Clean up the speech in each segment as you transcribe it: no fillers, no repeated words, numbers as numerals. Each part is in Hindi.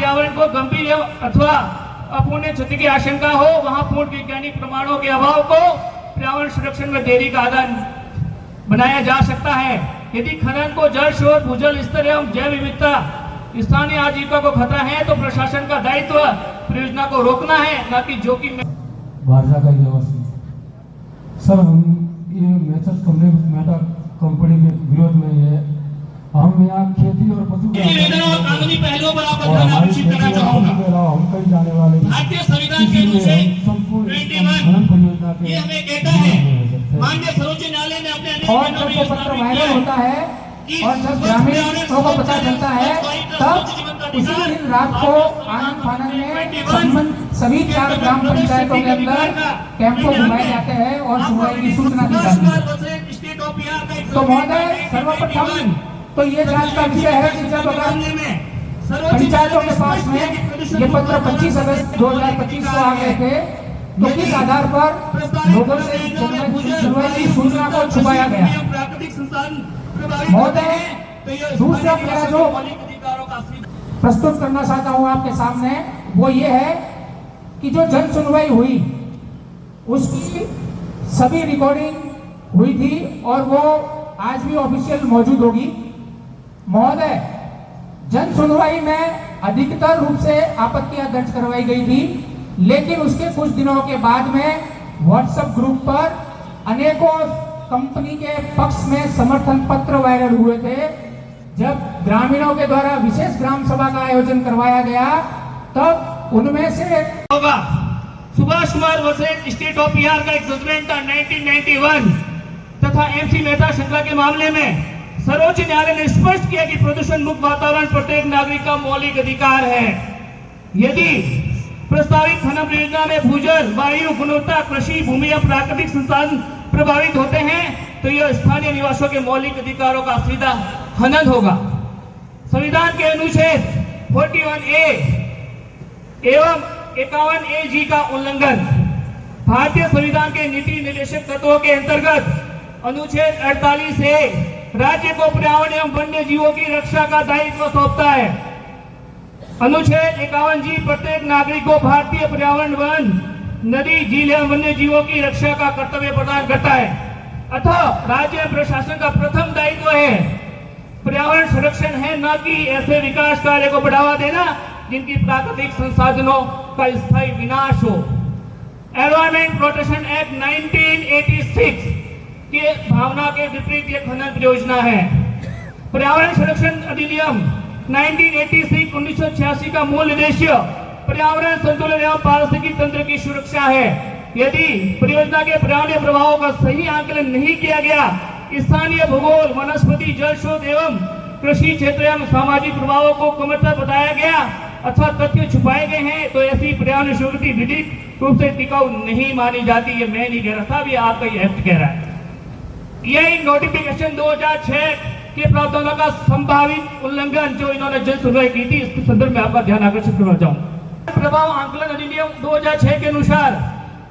पर्यावरण को गंभीर अथवा अपूर्ण क्षति की आशंका हो वहां पूर्ण वैज्ञानिक प्रमाणों के अभाव को पर्यावरण संरक्षण में देरी का आधार बनाया जा सकता है। यदि खनन को जल स्रोत, भूजल स्तर एवं जैव विविधता, स्थानीय आजीविका को खतरा है तो प्रशासन का दायित्व परियोजना को रोकना है, न कि जोखिम में वार्ता का व्यवस्थित। सर, हम ये मैसेज करने मेटा कंपनी के विरोध में है। हम यहाँ खेती और पशु कानूनी पहलुओं पर आपका ध्यान आकर्षित करना चाहूंगा। हम कहीं जाने वाले भारतीय संविधान के अनुच्छेद 21 ये हमें कहता है, माननीय सर्वोच्च न्यायालय ने अपने और जब वो पत्र वायरल होता है और जब ग्रामीणों को पता चलता है तब उसी दिन रात को आनंद फानंद में सभी 4 ग्राम पंचायतों के अंदर कैंपों घुमाए जाते हैं और सुनवाई की सूचना दी जाती है। तो महोदय, सर्वप्रथम तो ये जांच का विषय है कि जब अगर पंचायतों के पास में ये पत्र 25 अगस्त 2025 को आ गए थे तो किस आधार पर लोगों से सुनवाई की सूचना को छुपाया गया? महोदय, दूसरा मेरा जो प्रस्तुत करना चाहता हूं आपके सामने वो ये है कि जो जन सुनवाई हुई उसकी सभी रिकॉर्डिंग हुई थी और वो आज भी ऑफिशियल मौजूद होगी। महोदय, जन सुनवाई में अधिकतर रूप से आपत्तियां दर्ज करवाई गई थी, लेकिन उसके कुछ दिनों के बाद में व्हाट्सएप ग्रुप पर अनेकों कंपनी के पक्ष में समर्थन पत्र वायरल हुए थे। जब ग्रामीणों के द्वारा विशेष ग्राम सभा का आयोजन करवाया गया तब उनमें से होगा Subhash Kumar versus state of Bihar का एक जजमेंट था 1991 तथा एमसी मेहता श्रृंखला के मामले में सर्वोच्च न्यायालय ने स्पष्ट किया कि प्रदूषण मुक्त वातावरण प्रत्येक नागरिक का मौलिक अधिकार है। यदि प्रस्तावित खनन परियोजना में भूजल, वायु गुणवत्ता, कृषि, भूमि या प्राकृतिक संसाधन प्रभावित होते हैं तो यह स्थानीय निवासियों के मौलिक अधिकारों का सीधा हनन होगा। संविधान के अनुच्छेद 41A एवं 51AG का उल्लंघन, भारतीय संविधान के नीति निर्देशक तत्वों के अंतर्गत अनुच्छेद 48A राज्य को पर्यावरण एवं वन्य जीवों की रक्षा का दायित्व सौंपता है। अनुच्छेद 51G प्रत्येक नागरिक को भारतीय पर्यावरण, वन, नदी, झील एवं वन्य जीवों की रक्षा का कर्तव्य प्रदान करता है। अतः राज्य प्रशासन का प्रथम दायित्व है पर्यावरण संरक्षण है, न कि ऐसे विकास कार्य को बढ़ावा देना जिनकी प्राकृतिक संसाधनों का स्थायी विनाश हो। एनवायरमेंट प्रोटेक्शन एक्ट 1986 के भावना के विपरीत यह खनन परियोजना है। पर्यावरण संरक्षण अधिनियम 1986 का मूल उद्देश्य पर्यावरण संतुलन एवं पारिस्थितिकी तंत्र की सुरक्षा है। यदि परियोजना के पर्यावरणीय प्रभावों का सही आकलन नहीं किया गया, स्थानीय भूगोल, वनस्पति, जल स्रोत एवं कृषि क्षेत्र एवं सामाजिक प्रभावों को कमतरता बताया गया अथवा तथ्य छुपाए गए हैं तो ऐसी पर्यावरण स्वीकृति विधिक रूप से टिकाऊ नहीं मानी जाती। ये मैं नहीं कह रहा था, भी आपका ये एक्ट कह रहा है। यही नोटिफिकेशन 2006 के प्रावधानों का संभावित उल्लंघन जो इन्होंने जन सुनवाई की थी, इसके संदर्भ में आपका ध्यान आकर्षित करना चाहूंगा। प्रभाव आंकलन अधिनियम 2006 के अनुसार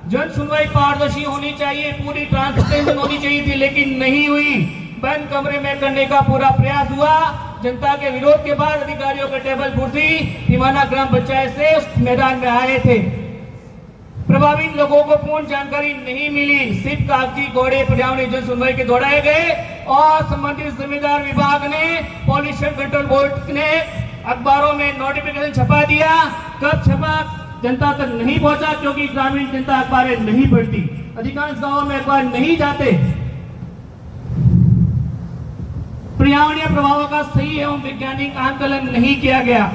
जन सुनवाई पारदर्शी होनी चाहिए, पूरी ट्रांसपेरेंसी होनी चाहिए थी, लेकिन नहीं हुई। बंद कमरे में करने का पूरा प्रयास हुआ। जनता के विरोध के बाद अधिकारियों के टेबल कुर्सी हिमाना ग्राम पंचायत से उस मैदान में आए थे। प्रभावित लोगों को पूर्ण जानकारी नहीं मिली, सिर्फ कागजी घोड़े पर्यावरण जन सुनवाई के दौड़ाए गए और संबंधित जिम्मेदार विभाग ने, पॉल्यूशन कंट्रोल बोर्ड ने अखबारों में नोटिफिकेशन छपा दिया। कब छपा जनता तक नहीं पहुंचा, क्योंकि ग्रामीण जनता अखबारें नहीं पढ़ती, अधिकांश गांवों में अखबार नहीं जाते। पर्यावरणीय प्रभावों का सही एवं वैज्ञानिक आकलन नहीं किया गया।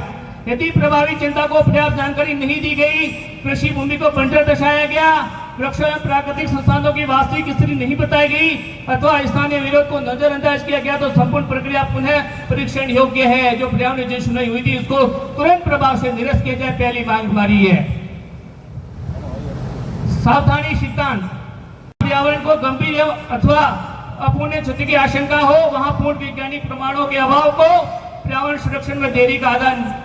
यदि प्रभावित जनता को पर्याप्त जानकारी नहीं दी गई, कृषि भूमि को बंजर दर्शाया गया, वृक्षों एवं प्राकृतिक संसाधनों की वास्तविक स्थिति नहीं बताई गई अथवा स्थानीय विरोध को नजरअंदाज किया गया तो संपूर्ण प्रक्रिया पुनः परीक्षण योग्य है। जो पर्यावरण जन सुनवाई हुई थी उसको तुरंत प्रभाव से निरस्त किया जाए, पहली मांग हमारी है। सावधानी सिद्धांत, पर्यावरण को गंभीर अथवा अपूर्ण क्षति की आशंका हो वहां पूर्ण वैज्ञानिक प्रमाणों के अभाव को पर्यावरण संरक्षण में देरी का आधार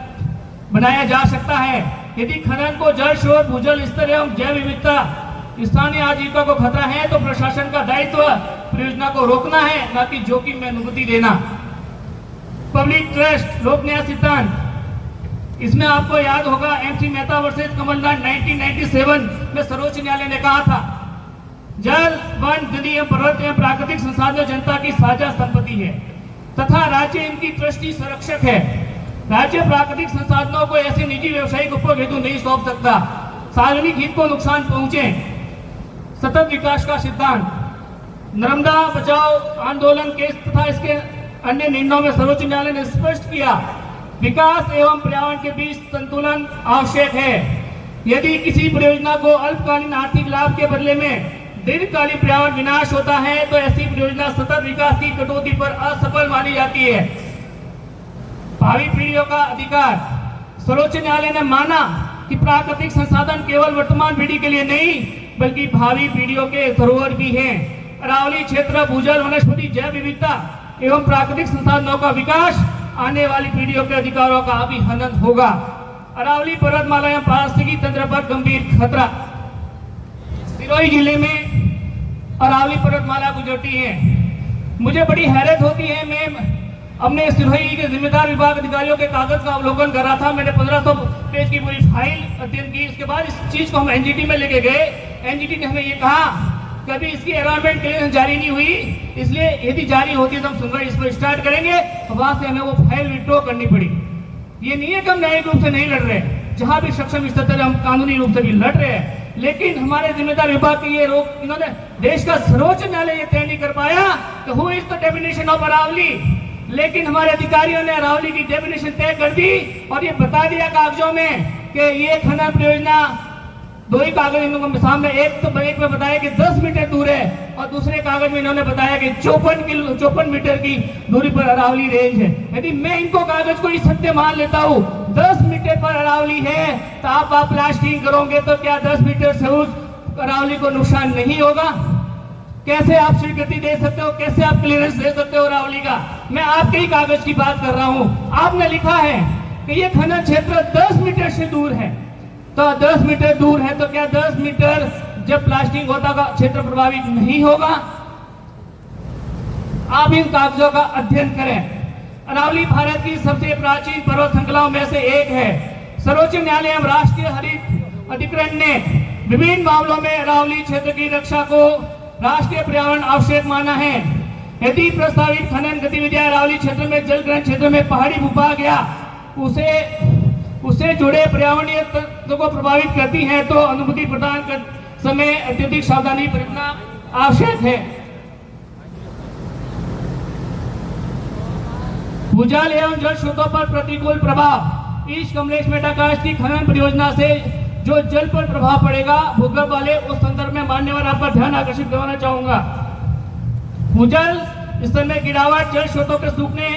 बनाया जा सकता है। यदि खनन को जल स्रोत, भूजल स्तर एवं जैव विविधता, स्थानीय आजीविका को खतरा है तो प्रशासन का दायित्व परियोजना को रोकना है, न कि जोखिम में अनुमति देना। पब्लिक ट्रस्ट, लोक न्याय सिद्धांत, इसमें आपको याद होगा एमसी मेहता वर्सेस कमलनाथ 1997 में सर्वोच्च न्यायालय ने कहा था जल, वन, नदी एवं पर्वत एवं प्राकृतिक संसाधन जनता की साझा संपत्ति है तथा राज्य इनकी ट्रस्टी संरक्षक है। राज्य प्राकृतिक संसाधनों को ऐसे निजी व्यवसायिक उपयोग हेतु नहीं सौंप सकता। सार्वजनिक हित को नुकसान पहुंचे। सतत विकास का सिद्धांत, नर्मदा बचाओ आंदोलन के तथा इसके अन्य निर्णयों में सर्वोच्च न्यायालय ने स्पष्ट किया विकास एवं पर्यावरण के बीच संतुलन आवश्यक है। यदि किसी परियोजना को अल्पकालीन आर्थिक लाभ के बदले में दीर्घकालीन पर्यावरण विनाश होता है तो ऐसी परियोजना सतत विकास की कटौती पर असफल मानी जाती है। भावी पीढ़ियों का अधिकार, सर्वोच्च न्यायालय ने माना कि प्राकृतिक संसाधन केवल वर्तमान पीढ़ी के लिए नहीं बल्कि भावी पीढ़ियों के धरोहर भी हैं। अरावली क्षेत्र भूजल, वनस्पति, जैव विविधता एवं प्राकृतिक संसाधनों का विकास आने वाली पीढ़ियों के अधिकारों का अभिहनन होगा। अरावली पर्वतमाला एवं पारिस्थितिकी तंत्र पर गंभीर खतरा। सिरोही जिले में अरावली पर्वतमाला गुजरती है। मुझे बड़ी हैरत होती है। मैं अपने सिरोही के जिम्मेदार विभाग अधिकारियों के कागज का अवलोकन कर रहा था। मैंने 1500 पेज की पूरी फाइल अध्ययन की। उसके बाद इस चीज को हम एनजीटी में लेके गए। एनजीटी ने हमें ये कहा कभी इसकी एनवायरमेंट क्लियरेंस जारी नहीं हुई, इसलिए यदि जारी होती है तो हम सुनवाई इस पर स्टार्ट करेंगे। वहां से हमें वो फाइल विड्रॉ करनी पड़ी। ये नहीं है कि हम न्यायिक रूप से नहीं लड़ रहे, जहां भी सक्षम स्तर पर हम कानूनी रूप से भी लड़ रहे हैं, लेकिन हमारे जिम्मेदार विभाग के ये रोक, इन्होंने देश का सर्वोच्च न्यायालय ये तय नहीं कर पाया कि who is the definition of Aravalli. लेकिन हमारे अधिकारियों ने अरावली की डेफिनेशन तय कर दी और ये बता दिया कागजों में कि ये खनन परियोजना, दो ही कागज इन लोगों के सामने, एक में बताया कि 10 मीटर दूर है और दूसरे कागज में इन्होंने बताया कि 54 मीटर की दूरी पर अरावली रेंज है। यदि मैं इनको कागज को ही सत्य मान लेता हूँ 10 मीटर पर अरावली है तो आप प्लास्टिंग करोगे तो क्या 10 मीटर से उस अरावली को नुकसान नहीं होगा? कैसे आप स्वीकृति दे सकते हो? कैसे आप क्लियरेंस दे सकते हो अरावली का? मैं आपके ही कागज की बात कर रहा हूँ। आपने लिखा है कि ये खनन क्षेत्र 10 मीटर से दूर है, तो 10 मीटर दूर है तो क्या 10 मीटर जब प्लास्टिक होता का क्षेत्र प्रभावित नहीं होगा? आप इन कागजों का अध्ययन करें। अरावली भारत की सबसे प्राचीन पर्वत श्रृंखलाओं में से एक है। सर्वोच्च न्यायालय एवं राष्ट्रीय हरित अधिकरण ने विभिन्न मामलों में अरावली क्षेत्र की रक्षा को राष्ट्रीय पर्यावरण आवश्यक माना है। यदि प्रस्तावित खनन गतिविधियां अरावली क्षेत्र में जल ग्रहण क्षेत्र में पहाड़ी भूभाग या उससे जुड़े पर्यावरणीय तत्वों को प्रभावित करती हैं तो अनुमति प्रदान कर समय अत्यधिक सावधानी बरतना आवश्यक है। भूजल एवं जल स्रोतों पर प्रतिकूल प्रभाव। ईस्ट कमलेश मेटाकास्ट की खनन परियोजना से जो जल पर प्रभाव पड़ेगा भूगर्भ वाले, उस संदर्भ में मान्यवर आप पर ध्यान आकर्षित करवाना चाहूंगा। भूजल स्तर में गिरावट, जल स्रोतों के सूखने,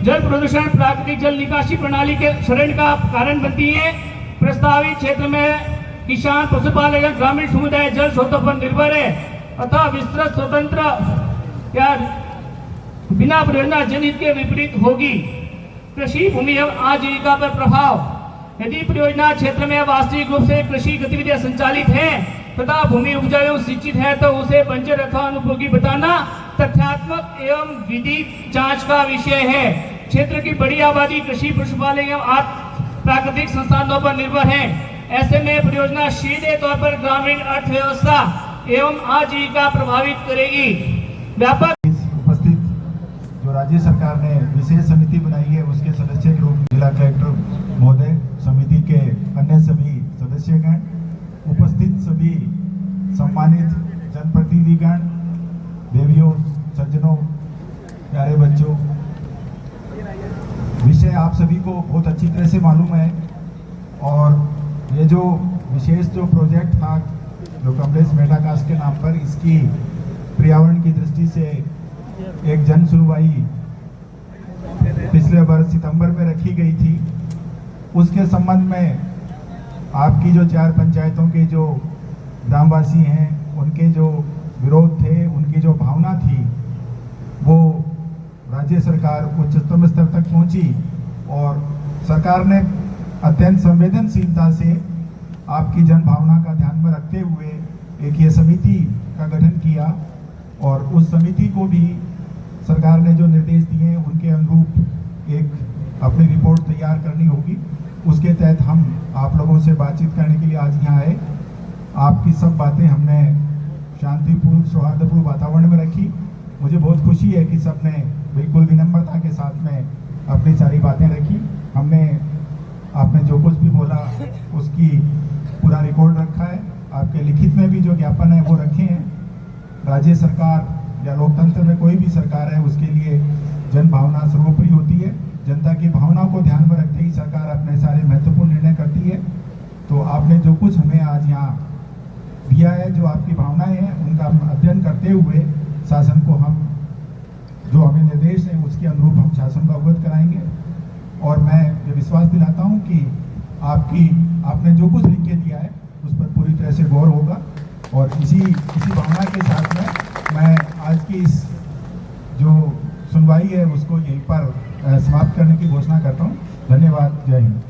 जल प्रदूषण, प्राकृतिक जल निकासी प्रणाली के क्षरण का कारण बनती है। प्रस्तावित क्षेत्र में किसान, पशुपालक, ग्रामीण समुदाय जल स्रोतों पर निर्भर है अतः विस्तृत स्वतंत्र या बिना परियोजना जनहित के विपरीत होगी। कृषि भूमि एवं आजीविका पर प्रभाव। यदि परियोजना क्षेत्र में वास्तविक रूप से कृषि गतिविधियां संचालित हैं तथा भूमि उपजाऊ एवं सिंचित है तो उसे बंजर अथवा अनुपयोगी बताना तथ्यात्मक एवं विधिक जांच का विषय है। क्षेत्र की बड़ी आबादी कृषि, पशुपालन एवं प्राकृतिक संसाधनों पर निर्भर है। ऐसे में परियोजना सीधे तौर पर ग्रामीण अर्थव्यवस्था एवं आजीविका प्रभावित करेगी। व्यापक उपस्थित जो राज्य सरकार ने विशेष समिति बनाई है उसके सदस्य के रूप जिला कलेक्टर महोदय, समिति के अन्य सभी सदस्यगण, उपस्थित सभी सम्मानित जनप्रतिनिधिगण, देवियों, सज्जनों, प्यारे बच्चों, विषय आप सभी को बहुत अच्छी तरह से मालूम है और ये जो विशेष जो प्रोजेक्ट था जो कमलेश मेटाकास्ट के नाम पर, इसकी पर्यावरण की दृष्टि से एक जन सुनवाई पिछले वर्ष सितंबर में रखी गई थी। उसके संबंध में आपकी जो 4 पंचायतों के जो ग्रामवासी हैं उनके जो विरोध थे, उनकी जो भावना थी, वो राज्य सरकार उच्चतम स्तर तक पहुंची और सरकार ने अत्यंत संवेदनशीलता से आपकी जन भावना का ध्यान में रखते हुए एक ये समिति का गठन किया और उस समिति को भी सरकार ने जो निर्देश दिए उनके अनुरूप एक अपनी रिपोर्ट तैयार करनी होगी उसके तहत हम आप लोगों से बातचीत करने के लिए आज यहाँ आए। आपकी सब बातें हमने शांतिपूर्ण सौहार्दपूर्ण वातावरण में रखी। मुझे बहुत खुशी है कि सबने बिल्कुल विनम्रता के साथ में अपनी सारी बातें रखी। हमने आपने जो कुछ भी बोला उसकी पूरा रिकॉर्ड रखा है। आपके लिखित में भी जो ज्ञापन है वो रखे हैं। राज्य सरकार या लोकतंत्र में कोई भी सरकार है उसके लिए जन भावना सर्वोपरि होती है। जनता की भावना को ध्यान में रखते ही सरकार अपने सारे महत्वपूर्ण निर्णय करती है। तो आपने जो कुछ हमें आज यहाँ दिया है, जो आपकी भावनाएं हैं, उनका हम अध्ययन करते हुए शासन को हम जो हमें निर्देश हैं उसके अनुरूप हम शासन को अवगत कराएंगे। और मैं ये विश्वास दिलाता हूँ कि आपने जो कुछ लिख के दिया है उस पर पूरी तरह से गौर होगा। और इसी भावना के साथ में मैं आज की इस जो सुनवाई है उसको यहीं पर समाप्त करने की घोषणा करता हूँ। धन्यवाद। जय हिंद।